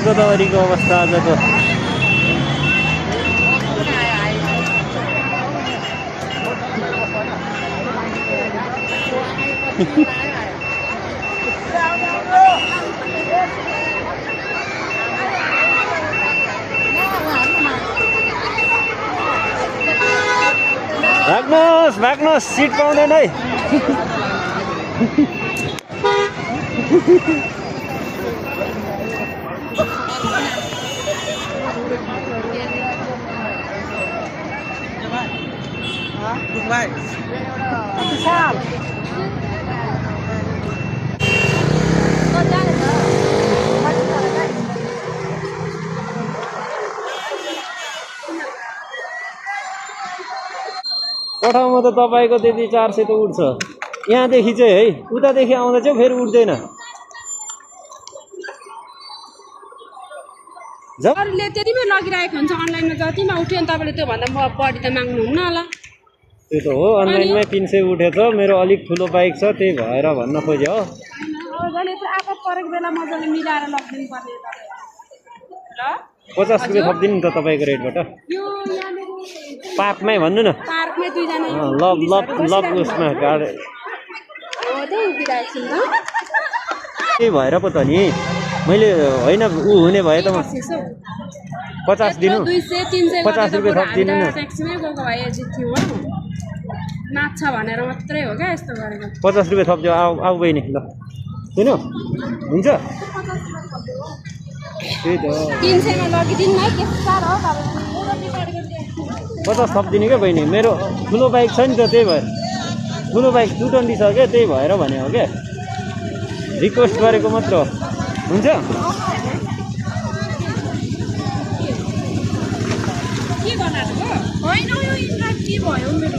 गोदावरीको अवस्था आजको। भाग्नुहोस् भाग्नुहोस्, सिट पाउँदैन है। कोठामा त तपाईँको त्यति 400 त उठ्छ यहाँदेखि चाहिँ है, उतादेखि आउँदा चाहिँ फेरि उठ्दैन। अरूले त्यतिमै लगिरहेको हुन्छ अनलाइनमा, जतिमा उठ्यो नि तपाईँले त्योभन्दा बढी त माग्नुहुन्न होला। त्यो त हो, अनलाइनमै 300 उठेछ। मेरो अलिक ठुलो बाइक छ, त्यही भएर भन्न खोज्यो हो। आएको परेको बेला मजाले मिलाएर लगिदिनु पर्ने ल। 50 रुपियाँ थपिदिनु नि त तपाईँको रेटबाट। यो यहाँनिर पार्कमै भन्नु न, पार्कमै दुईजना लभ उसमा गाडी त्यही उभिरहेको छु नि त। त्यही भएर पो त नि मैले होइन ऊ हुने भए त म 50 दिनु, 200 300 50 रुपियाँ थपिदिनु न। ट्याक्सीमै गएको भए जित्थ्यो हो, नाच्छ भनेर मात्रै हो क्या यस्तो गरेको। 50 रुपियाँ थप्दियो। आऊ बहिनी ल, सुन्यो हुन्छ। त्यही त 300 मा लगिदिनु है, के साह्रो हो तपाईँ। 50 थपिदिनु क्या बहिनी, मेरो ठुलो बाइक छ नि त, त्यही भएर। ठुलो बाइक 220 छ क्या, त्यही भएर भने हो क्या, रिक्वेस्ट गरेको मात्र हो। हुन्छ के बनाएको होइन, यो के भयो मेरो।